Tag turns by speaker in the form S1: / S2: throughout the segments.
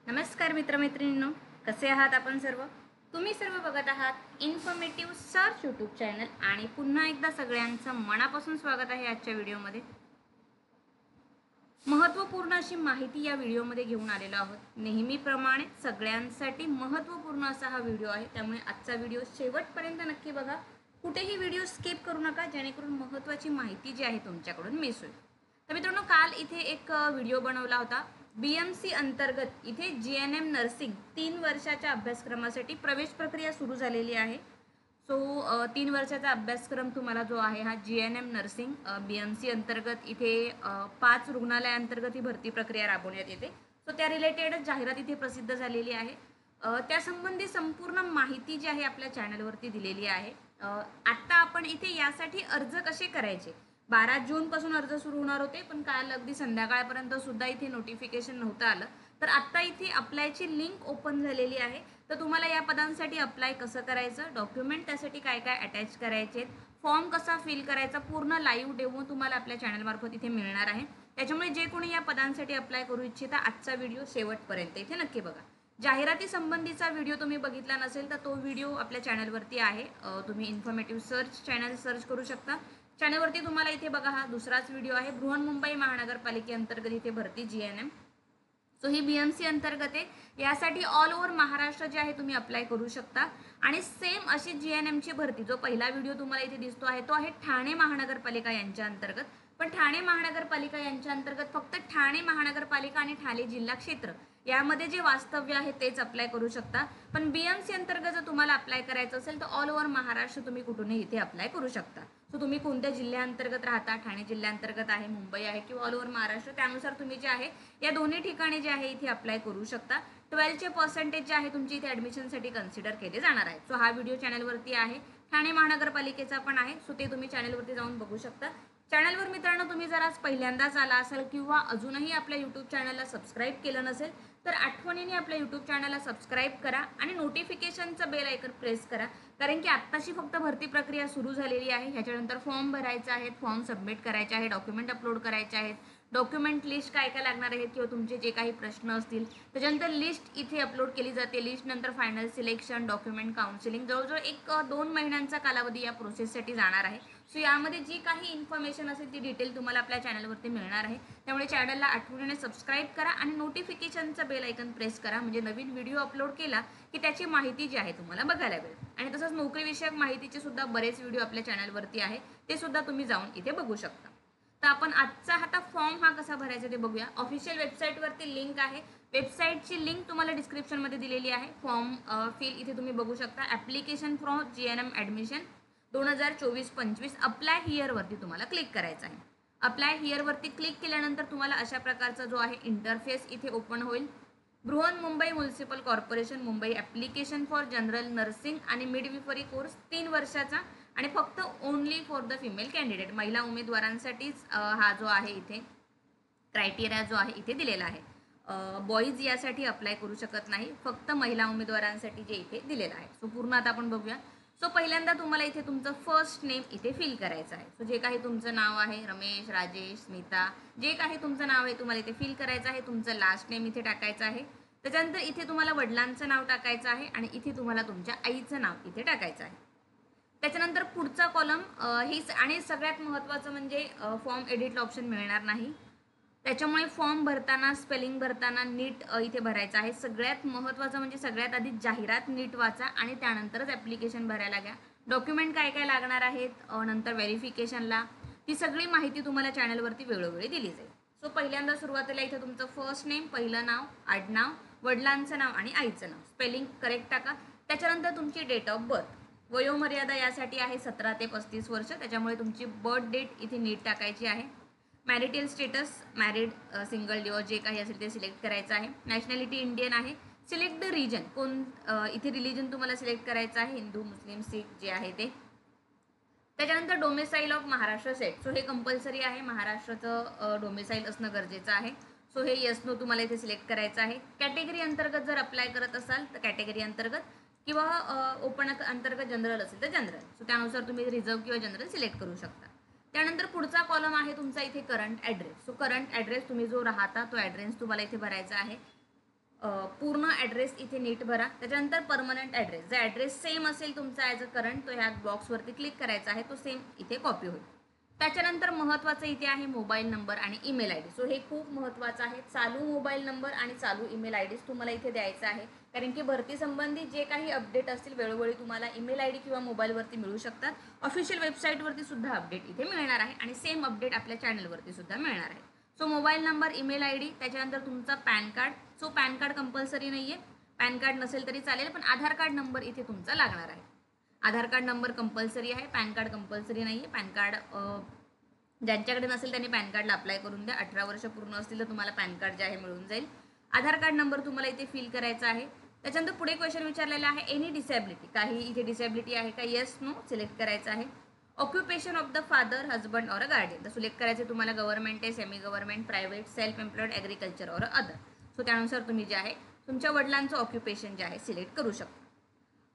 S1: नमस्कार मित्रमैत्रिणींनो, कसे आहात आपण सर्व? तुम्ही सर्व बघत आहात इन्फॉर्मेटिव्ह सर्च यूट्यूब चॅनल आणि पुन्हा एकदा सगळ्यांचं मनापासून स्वागत आहे आजच्या व्हिडिओमध्ये. महत्त्वपूर्ण अशी माहिती या व्हिडिओमध्ये घेऊन आलेलो आहोत. नेहमीप्रमाणे सगळ्यांसाठी महत्त्वपूर्ण असा हा व्हिडिओ आहे, त्यामुळे आजचा व्हिडिओ शेवटपर्यंत नक्की बघा. कुठेही व्हिडिओ स्किप करू नका, जेणेकरून महत्त्वाची माहिती जी आहे तुमच्याकडून मिस होईल. तर मित्रांनो, काल इथे एक व्हिडिओ बनवला होता. BMC अंतर्गत इथे GNM नर्सिंग 3 वर्षाच्या अभ्यासक्रमासाठी प्रवेश प्रक्रिया सुरू झालेली आहे. सो 3 वर्षाचा अभ्यासक्रम तुम्हाला जो आहे हा GNM नर्सिंग BMC अंतर्गत इथे 5 रुग्णालयांतर्गत ही भरती प्रक्रिया राबवण्यात येते. सो त्या रिलेटेड जाहिरात इथे प्रसिद्ध झालेली आहे. त्यासंबंधी संपूर्ण माहिती जी आहे आपल्या चॅनलवरती दिलेली आहे. आत्ता आपण इथे यासाठी अर्ज कसे करायचे, 12 जूनपासून अर्ज सुरू होणार होते, पण काल अगदी संध्याकाळपर्यंत सुद्धा इथे नोटिफिकेशन नव्हतं आलं. तर आत्ता इथे अप्लायची लिंक ओपन झालेली आहे. तर तुम्हाला या पदांसाठी अप्लाय कसं करायचं, डॉक्युमेंट त्यासाठी काय काय अटॅच करायचे, फॉर्म कसा फिल करायचा, पूर्ण लाईव्ह डेमो तुम्हाला आपल्या चॅनलमार्फत इथे मिळणार आहे. त्याच्यामुळे जे कोणी या पदांसाठी अप्लाय करू इच्छिता, आजचा व्हिडिओ शेवटपर्यंत इथे नक्की बघा. जाहिराती संबंधीचा व्हिडिओ तुम्ही बघितला नसेल तर तो व्हिडिओ आपल्या चॅनलवरती आहे. तुम्ही इन्फॉर्मेटिव्ह सर्च चॅनल सर्च करू शकता. चॅनलवरती तुम्हाला इथे बघा हा दुसराच व्हिडिओ आहे. बृहन्मुंबई महानगरपालिकेअंतर्गत इथे भरती GNM. सो ही BMC अंतर्गत आहे. यासाठी ऑल ओव्हर महाराष्ट्र जे आहे तुम्ही अप्लाय करू शकता. आणि सेम अशी GNMची भरती, जो पहिला व्हिडिओ तुम्हाला इथे दिसतो आहे तो आहे ठाणे महानगरपालिका यांच्या अंतर्गत. पण ठाणे महानगरपालिका यांच्या अंतर्गत फक्त ठाणे महानगरपालिका आणि ठाणे जिल्हा क्षेत्र यामध्ये जे वास्तव्य आहे तेच अप्लाय करू शकता. पण BMC अंतर्गत जर तुम्हाला अप्लाय करायचं असेल तर ऑल ओव्हर महाराष्ट्र तुम्ही कुठूनही इथे अप्लाय करू शकता. सो तुम्ही कोणत्या जिल्ह्यांतर्गत राहता, ठाणे जिल्ह्यांतर्गत आहे, मुंबई आहे किंवा ऑल ओव्हर महाराष्ट्र, त्यानुसार तुम्ही जे आहे या दोन्ही ठिकाणी जे आहे इथे अप्लाय करू शकता. 12चे पर्सेंटेज जे आहे तुमची इथे ॲडमिशनसाठी कन्सिडर केले जाणार आहे. सो हा व्हिडिओ चॅनलवरती आहे, ठाणे महानगरपालिकेचा पण आहे. सो ते तुम्ही चॅनलवरती जाऊन बघू शकता. चॅनलवर मित्रांनो, तुम्ही जर आज पहिल्यांदाच आला असाल किंवा अजूनही आपल्या यूट्यूब चॅनलला सबस्क्राईब केलं नसेल तर आठवणीने आपल्या यूट्यूब चॅनलला सबस्क्राईब करा आणि नोटिफिकेशनचं बेल आयकन प्रेस करा. कारण की आत्ताशी फक्त भरती प्रक्रिया सुरू झालेली आहे. ह्याच्यानंतर फॉर्म भरायचे आहेत, फॉर्म सबमिट करायचे आहे, डॉक्युमेंट अपलोड करायचे आहेत, डॉक्युमेंट लिस्ट काय काय लागणार आहेत किंवा तुमचे जे काही प्रश्न असतील त्याच्यानंतर लिस्ट इथे अपलोड केली जाते. लिस्ट नंतर फायनल सिलेक्शन, डॉक्युमेंट काउन्सिलिंग, जवळजवळ 1-2 महिन्यांचा कालावधी या प्रोसेससाठी जाणार आहे. सो यामध्ये जी काही इन्फॉर्मेशन असेल ती डिटेल तुम्हाला आपल्या चॅनलवरती मिळणार आहे. त्यामुळे चॅनलला आठवणीने सबस्क्राईब करा आणि नोटिफिकेशनचं बेल आयकन प्रेस करा, म्हणजे नवीन व्हिडिओ अपलोड केला की त्याची माहिती जी आहे तुम्हाला बघायला मिळेल. आणि तसंच नोकरीविषयक माहितीचे सुद्धा बरेच व्हिडिओ आपल्या चॅनलवरती आहे, ते सुद्धा तुम्ही जाऊन इथे बघू शकता. तर आपण आजचा हा फॉर्म हा कसा भरायचा ते बघूया. ऑफिशियल वेबसाईटवरती लिंक आहे, वेबसाईटची लिंक तुम्हाला डिस्क्रिप्शनमध्ये दिलेली आहे. फॉर्म फिल इथे तुम्ही बघू शकता. Application for GNM admission 2024-25 apply हिअरवरती तुम्हाला क्लिक करायचं आहे. अप्लाय हिअरवरती क्लिक केल्यानंतर तुम्हाला अशा प्रकारचा जो आहे इंटरफेस इथे ओपन होईल. Brihanmumbai municipal corporation Mumbai application for general nursing आणि मिडविफरी कोर्स 3 वर्षाचा आणि फक्त only for the female candidate, महिला उमेदवारांसाठीच हा जो आहे इथे क्रायटेरिया जो आहे इथे दिलेला आहे. बॉईज यासाठी अप्लाय करू शकत नाही, फक्त महिला उमेदवारांसाठी जे इथे दिलेलं आहे. सो पूर्ण आता आपण बघूया. सो पहिल्यांदा तुम्हाला इथे तुमचं फर्स्ट नेम इथे फिल करायचं आहे. सो जे काही तुमचं नाव आहे, रमेश, राजेश, स्मिता, जे काही तुमचं नाव आहे तुम्हाला इथे फिल करायचं आहे. तुमचं लास्ट नेम इथे टाकायचं आहे. त्याच्यानंतर इथे तुम्हाला वडिलांचं नाव टाकायचं आहे आणि इथे तुम्हाला तुमच्या आईचं नाव इथे टाकायचं आहे. त्याच्यानंतर पुढचा कॉलम हीच, आणि सगळ्यात महत्त्वाचं म्हणजे फॉर्म एडिटला ऑप्शन मिळणार नाही. त्याच्यामुळे फॉर्म भरताना, स्पेलिंग भरताना नीट इथे भरायचं आहे. सगळ्यात महत्त्वाचं म्हणजे सगळ्यात आधी जाहिरात नीट वाचा आणि त्यानंतरच ॲप्लिकेशन भरायला घ्या. डॉक्युमेंट काय काय लागणार आहेत, नंतर व्हेरिफिकेशनला, ती सगळी माहिती तुम्हाला चॅनलवरती वेळोवेळी दिली जाईल. सो पहिल्यांदा सुरुवातीला इथे तुमचं फर्स्ट नेम, पहिलं नाव, आडनाव, वडिलांचं नाव आणि आईचं नाव, स्पेलिंग करेक्ट टाका. त्याच्यानंतर तुमची डेट ऑफ बर्थ, वयोमर्यादा यासाठी आहे 17 ते 35 वर्ष, त्याच्यामुळे तुमची बर्थ डेट इथे नीट टाकायची आहे. Marital status, married, single, divorce, जे काही असेल ते सिलेक्ट करायचं आहे. नॅशनॅलिटी इंडियन आहे. सिलेक्ट द रिजन, इथे रिलिजन तुम्हाला सिलेक्ट करायचं आहे, हिंदू, मुस्लिम, सिख जे आहे ते. त्याच्यानंतर domicile of Maharashtra set, so हे कंपल्सरी आहे, महाराष्ट्राचं डोमेसाईल असणं गरजेचं आहे. सो हे यस नो तुम्हाला इथे सिलेक्ट करायचं आहे. कॅटेगरी अंतर्गत जर अप्लाय करत असाल तर कॅटेगरी अंतर्गत, किंवा ओपन अंतर्गत जनरल असेल तर जनरल. सो त्यानुसार तुम्ही रिझर्व किंवा जनरल सिलेक्ट करू शकता. त्यानंतर पुढचा कॉलम आहे तुमचा इथे current address. So current address, तुम्ही जो राहता तो ॲड्रेस तुम्हाला इथे भरायचा आहे. पूर्ण ॲड्रेस इथे नीट भरा. त्याच्यानंतर परमनंट ॲड्रेस, जर ॲड्रेस सेम असेल तुमचा ॲज अ करंट, तो ह्या बॉक्सवरती क्लिक करायचा आहे, तो सेम इथे कॉपी होईल. त्याच्यानंतर महत्त्वाचं इथे आहे मोबाईल नंबर आणि ईमेल आय डी. सो हे खूप महत्त्वाचं आहे. चालू मोबाईल नंबर आणि चालू ईमेल आय डीच तुम्हाला इथे द्यायचं आहे, कारण की भरती संबंधी जे काही अपडेट असतील वेळोवेळी तुम्हाला ईमेल आय डी किंवा मोबाईलवरती मिळू शकतात. ऑफिशियल वेबसाईटवरती सुद्धा अपडेट इथे मिळणार आहे आणि सेम अपडेट आपल्या चॅनलवरती सुद्धा मिळणार आहे. So mobile number, email I D, त्याच्यानंतर तुमचा pan card. So pan card compulsory नाही आहे, पॅन कार्ड नसेल तरी चालेल, पण आधार कार्ड नंबर इथे तुमचा लागणार आहे. आधार कार्ड नंबर कंपल्सरी आहे, पॅन कार्ड कंपल्सरी नाही आहे. पॅन कार्ड ज्यांच्याकडे नसेल त्यांनी पॅन कार्डला अप्लाय करून द्या. 18 वर्ष पूर्ण असतील तर तुम्हाला पॅन कार्ड जे आहे मिळून जाईल. आधार कार्ड नंबर तुम्हाला इथे फिल करायचा आहे. त्याच्यानंतर पुढे क्वेश्चन विचारलेला आहे, एनी डिसेबिलिटी, काही इथे डिसेबिलिटी आहे का, येस नो सिलेक्ट करायचं आहे. Occupation of the father, husband और अ गार्डियन, तर सिलेक्ट करायचे तुम्हाला गव्हर्नमेंट आहे, semi government, private, self employed, agriculture और अदर. सो त्यानुसार तुम्ही जे आहे तुमच्या वडिलांचं ऑक्युपेशन जे आहे सिलेक्ट करू शकता.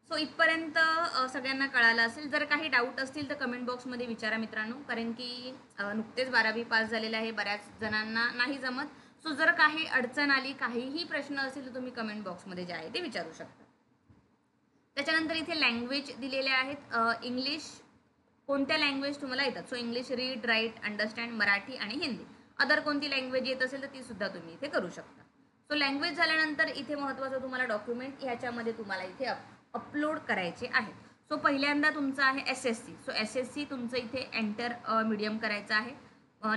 S1: सो इथपर्यंत सगळ्यांना कळालं असेल. जर काही डाऊट असतील तर कमेंट बॉक्समध्ये विचारा मित्रांनो, कारण की नुकतेच 12वी पास झालेले आहे, बऱ्याच जणांना नाही जमत. सो जर काही अडचण आली, काहीही प्रश्न असेल तर तुम्ही कमेंट बॉक्समध्ये जे आहे ते विचारू शकता. त्याच्यानंतर इथे लँग्वेज दिलेले आहेत. इंग्लिश, कोणत्या लँग्वेज तुम्हाला येतात. So English read, write, understand, Marathi आणि हिंदी. अदर कोणती लँग्वेज येत असेल तर ती सुद्धा तुम्ही इथे करू शकता. सो लँग्वेज झाल्यानंतर इथे महत्त्वाचं तुम्हाला डॉक्युमेंट ह्याच्यामध्ये तुम्हाला इथे अपलोड करायचे आहे. सो पहिल्यांदा तुमचं आहे SSC. सो SSC तुमचं इथे एंटर मीडियम करायचं आहे.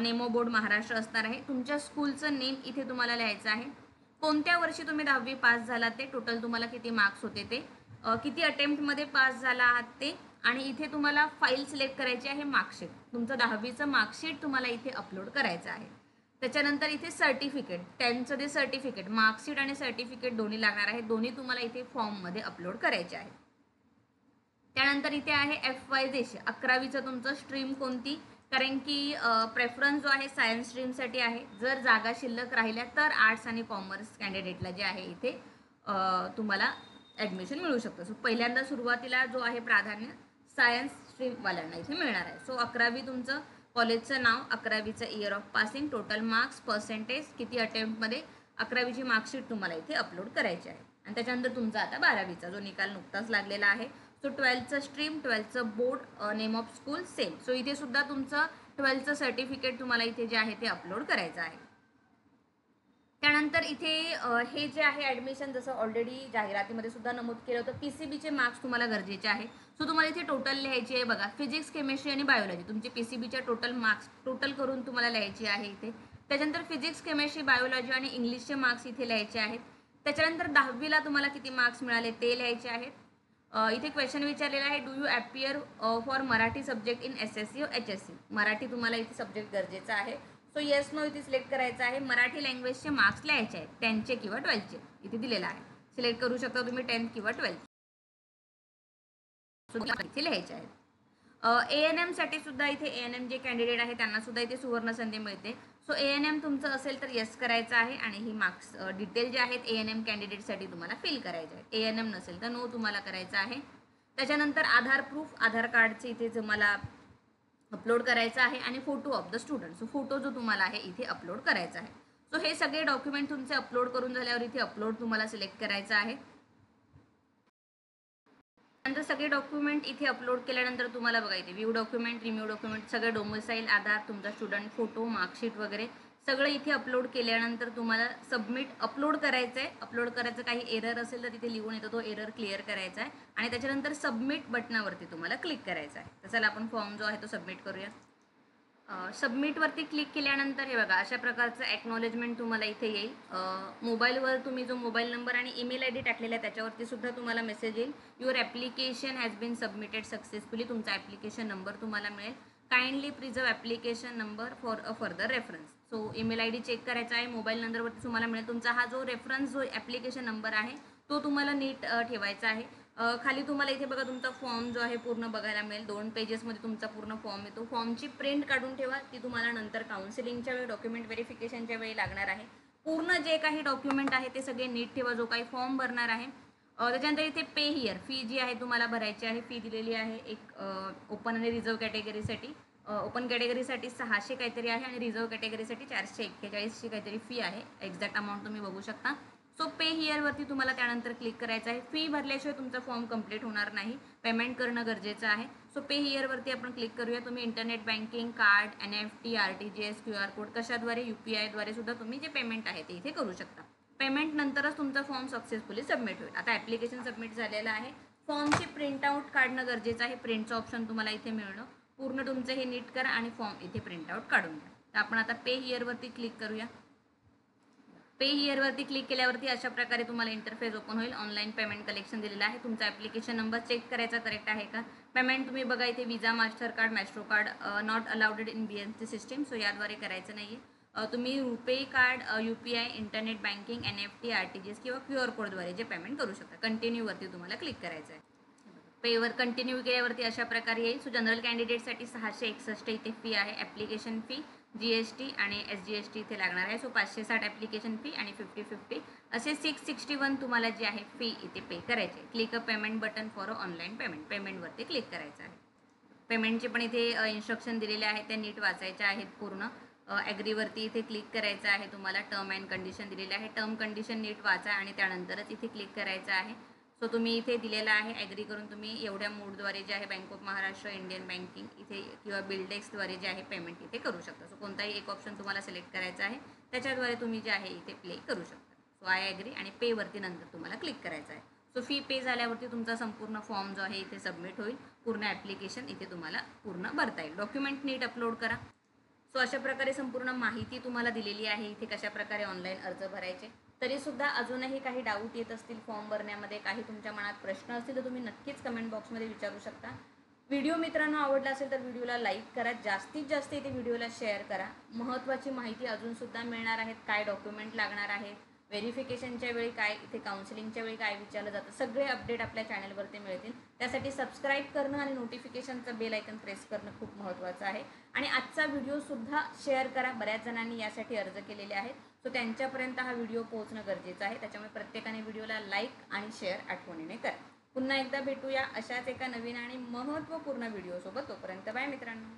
S1: नेमो बोर्ड महाराष्ट्र असणार आहे. तुमच्या स्कूलचं नेम इथे तुम्हाला लिहायचं आहे. कोणत्या वर्षी तुम्ही 10वी पास झाला ते, टोटल तुम्हाला किती मार्क्स होते ते, किती अटेम्प्टमध्ये पास झाला आहात ते, आणि इथे तुम्हाला फाईल सिलेक्ट करायची आहे, मार्कशीट. तुमचं 10वीचं मार्कशीट तुम्हाला इथे अपलोड करायचं आहे. त्याच्यानंतर इथे सर्टिफिकेट, 10चं जे सर्टिफिकेट, मार्कशीट आणि सर्टिफिकेट दोन्ही लागणार आहे. दोन्ही तुम्हाला इथे फॉर्ममध्ये अपलोड करायचे आहे. त्यानंतर इथे आहे FY देश, 11वीचं तुमचं स्ट्रीम कोणती, कारण की प्रेफरन्स जो आहे सायन्स स्ट्रीमसाठी आहे. जर जागा शिल्लक राहिल्या तर आर्ट्स आणि कॉमर्स कॅन्डिडेटला जे आहे इथे तुम्हाला ॲडमिशन मिळू शकतं. सो पहिल्यांदा सुरुवातीला जो आहे प्राधान्य सायन्स स्ट्रीमवाल्यांना इथे मिळणार आहे. सो 11वी तुमचं कॉलेजचं नाव, 11वीचं year of passing, total marks, percentage, किती अटेम्प्टमध्ये, 11वीची मार्कशीट तुम्हाला इथे अपलोड करायची आहे. आणि त्याच्यानंतर तुमचा आता 12वीचा जो निकाल नुकताच लागलेला आहे. सो 12चं स्ट्रीम, 12चं board, name of school same. So इथे सुद्धा तुमचं 12चं सर्टिफिकेट तुम्हाला इथे जे आहे ते अपलोड करायचं आहे. त्यानंतर इथे हे जे आहे ॲडमिशन, जसं ऑलरेडी जाहिरातीमध्ये सुद्धा नमूद केलं होतं, PCBचे मार्क्स तुम्हाला गरजेचे आहे. सो तुम्हाला इथे टोटल लिहायची आहे बघा, फिजिक्स, केमिस्ट्री आणि बायोलॉजी, तुमची PCBच्या टोटल मार्क्स टोटल करून तुम्हाला लिहायची आहे इथे. त्याच्यानंतर फिजिक्स, केमिस्ट्री, बायोलॉजी आणि इंग्लिशचे मार्क्स इथे लिहायचे आहेत. त्याच्यानंतर 10वीला तुम्हाला किती मार्क्स मिळाले ते लिहायचे आहेत. इथे क्वेश्चन विचारलेला आहे, do you appear for Marathi subject in SSC or HSC, Marathi तुम्हाला इथे सब्जेक्ट गरजेचा आहे. सो येस नो इथे सिलेक्ट करायचं आहे. मराठी लँग्वेजचे मार्क्स लिहायचे आहेत, 10चे किंवा 12चे इथे दिलेला आहे. सिलेक्ट करू शकता तुम्ही 10th किंवा 12th. सुद्धा इथे लिहायचे आहेत. ANM साठी सुद्धा इथे ANM जे कॅन्डिडेट आहे त्यांना सुद्धा इथे सुवर्ण संधी मिळते. सो ANM तुमचं असेल तर येस करायचं आहे आणि ही मार्क्स डिटेल जे आहेत ANM कॅन्डिडेटसाठी तुम्हाला फिल करायचे आहेत. ANM नसेल तर नो तुम्हाला करायचं आहे. त्याच्यानंतर आधार प्रूफ, आधार कार्डचे इथे तुम्हाला अपलोड करायचा आहे आणि photo of the student, so photo जो तुम्हाला आहे इथे अपलोड करायचा आहे. सो हे सगळे डॉक्युमेंट तुमचे अपलोड करून झाल्यावर इथे अपलोड तुम्हाला सिलेक्ट करायचं आहे. नंतर सगळे डॉक्युमेंट इथे अपलोड केल्यानंतर तुम्हाला बघा इथे व्ह्यू डॉक्युमेंट, रिम्यू डॉक्युमेंट, सगळे डोमिसाईल, आधार, तुमचा स्टुडंट फोटो, मार्कशीट वगैरे सगळं इथे अपलोड केल्यानंतर तुम्हाला सबमिट अपलोड करायचं आहे. अपलोड करायचं, काही एरर असेल तर तिथे लिहून येतो, तो एरर क्लिअर करायचा आहे आणि त्याच्यानंतर सबमिट बटनावरती तुम्हाला क्लिक करायचं आहे. तर चला आपण फॉर्म जो आहे तो सबमिट करूया. सबमिटवरती क्लिक केल्यानंतर हे बघा अशा प्रकारचं ॲक्नॉलेजमेंट तुम्हाला इथे येईल. मोबाईलवर तुम्ही जो मोबाईल नंबर आणि ईमेल ID टाकलेला आहे त्याच्यावरती सुद्धा तुम्हाला मेसेज येईल, your application has been submitted successfully, तुमचा ॲप्लिकेशन नंबर तुम्हाला मिळेल. Kindly preserve application number for a further reference. So email ID check करायचा आहे, मोबाईल नंबरवरती तुम्हाला मिळेल. तुमचा हा जो रेफरन्स जो ॲप्लिकेशन नंबर आहे तो तुम्हाला नीट ठेवायचा आहे. खाली तुम्हाला इथे बघा तुमचा फॉर्म जो आहे पूर्ण बघायला मिळेल. 2 पेजेसमध्ये तुमचा पूर्ण फॉर्म येतो. फॉर्मची प्रिंट काढून ठेवा, ती तुम्हाला नंतर काउन्सिलिंगच्या वेळी, डॉक्युमेंट व्हेरिफिकेशनच्या वेळी लागणार आहे. पूर्ण जे काही डॉक्युमेंट आहे ते सगळे नीट ठेवा, जो काही फॉर्म भरणार आहे. त्याच्यानंतर इथे पे हिअर, फी जी आहे तुम्हाला भरायची आहे. फी दिलेली आहे एक ओपन आणि रिझर्व कॅटेगरीसाठी. ओपन कॅटेगरीसाठी 600 काहीतरी आहे आणि रिझर्व कॅटेगरीसाठी 441ची काहीतरी फी आहे. एक्झॅक्ट अमाऊंट तुम्ही बघू शकता. सो पे हिअरवरती तुम्हाला त्यानंतर क्लिक करायचं आहे. फी भरल्याशिवाय तुमचा फॉर्म कंप्लीट होणार नाही, पेमेंट करणं गरजेचं आहे. सो पे हिअरवरती आपण क्लिक करूया. तुम्ही internet banking, card, NFT, RTGS, QR code कशाद्वारे, UPI द्वारे सुद्धा तुम्ही जे पेमेंट आहे ते इथे करू शकता. पेमेंट नंतरच तुमचा फॉर्म सक्सेसफुली सबमिट होईल. आता ॲप्लिकेशन सबमिट झालेलं आहे. फॉर्मची प्रिंटआउट काढणं गरजेचं आहे. प्रिंटचं ऑप्शन तुम्हाला इथे मिळणं. पूर्ण तुमचं हे नीट करा आणि फॉर्म इथे प्रिंटआउट काढून घ्या. तर आपण आता पे हिअरवरती क्लिक करूया. पे हिअरवरती क्लिक केल्यावरती अशा प्रकारे तुम्हाला इंटरफेस ओपन होईल. ऑनलाईन पेमेंट कलेक्शन दिलेलं आहे. तुमचा ॲप्लिकेशन नंबर चेक करायचा करेक्ट आहे का. पेमेंट तुम्ही बघा इथे Visa, Master card, Maestro card not allowed in BNC system. So याद्वारे करायचं नाही आहे. तुम्ही RuPay card, UPI, internet banking, NFT, RTGS किंवा QR कोडद्वारे जे पेमेंट करू शकता. कंटिन्यूवरती तुम्हाला क्लिक करायचं आहे. पेवर कंटिन्यू केल्यावरती अशा प्रकारे येईल. सो जनरल कॅन्डिडेटसाठी 661 इथे फी आहे. ॲप्लिकेशन फी, GST आणि SGST इथे लागणार आहे. सो 560 ॲप्लिकेशन फी आणि 50-50 असे 661 तुम्हाला जे आहे फी इथे पे करायची आहे. Click a payment button for online payment. पेमेंटवरती क्लिक करायचं आहे. पेमेंटचे पण इथे इन्स्ट्रक्शन दिलेले आहेत, त्या नीट वाचायच्या आहेत पूर्ण. ॲग्रीवरती इथे क्लिक करायचं आहे. तुम्हाला टर्म अँड कंडिशन दिलेले आहे. टर्म कंडिशन नीट वाचा आणि त्यानंतरच इथे क्लिक करायचं आहे. सो तुम्ही इथे दिलेलं आहे ॲग्री करून तुम्ही एवढ्या मोडद्वारे जे आहे bank of Maharashtra, Indian banking इथे किंवा बिल्डेक्सद्वारे जे आहे पेमेंट इथे करू शकता. सो कोणताही एक ऑप्शन तुम्हाला सिलेक्ट करायचा आहे, त्याच्याद्वारे तुम्ही जे आहे इथे प्ले करू शकता. सो आय ॲग्री आणि पेवरती नंतर तुम्हाला क्लिक करायचं आहे. सो फी पे झाल्यावरती तुमचा संपूर्ण फॉर्म जो आहे इथे सबमिट होईल. पूर्ण ॲप्लिकेशन इथे तुम्हाला पूर्ण भरता येईल. डॉक्युमेंट नीट अपलोड करा. सो अशा प्रकारे संपूर्ण माहिती तुम्हाला दिलेली आहे इथे कशा प्रकारे ऑनलाईन अर्ज भरायचे. तरीसुद्धा अजूनही काही डाऊट येत असतील फॉर्म भरण्यामध्ये, काही तुमच्या मनात प्रश्न असतील तर तुम्ही नक्कीच कमेंट बॉक्समध्ये विचारू शकता. व्हिडिओ मित्रांनो आवडला असेल तर व्हिडिओला लाईक करा. जास्तीत जास्त इथे व्हिडिओला शेअर करा. महत्त्वाची माहिती अजूनसुद्धा मिळणार आहेत. काय डॉक्युमेंट लागणार आहेत, व्हेरिफिकेशनच्या वेळी काय, इथे काउन्सिलिंगच्या वेळी काय विचारलं जातं, सगळे अपडेट आपल्या चॅनलवरती मिळतील. त्यासाठी सबस्क्राईब करणं आणि नोटिफिकेशनचं बेल आयकन प्रेस करणं खूप महत्त्वाचं आहे. आणि आजचा व्हिडिओसुद्धा शेअर करा. बऱ्याच जणांनी यासाठी अर्ज केलेले आहेत. सो त्यांच्यापर्यंत हा व्हिडिओ पोहोचणं गरजेचं आहे. त्याच्यामुळे प्रत्येकाने व्हिडिओला लाईक आणि शेअर आठवणीने करा. पुन्हा एकदा भेटूया अशाच एका नवीन आणि महत्त्वपूर्ण व्हिडिओसोबत. तोपर्यंत बाय मित्रांनो.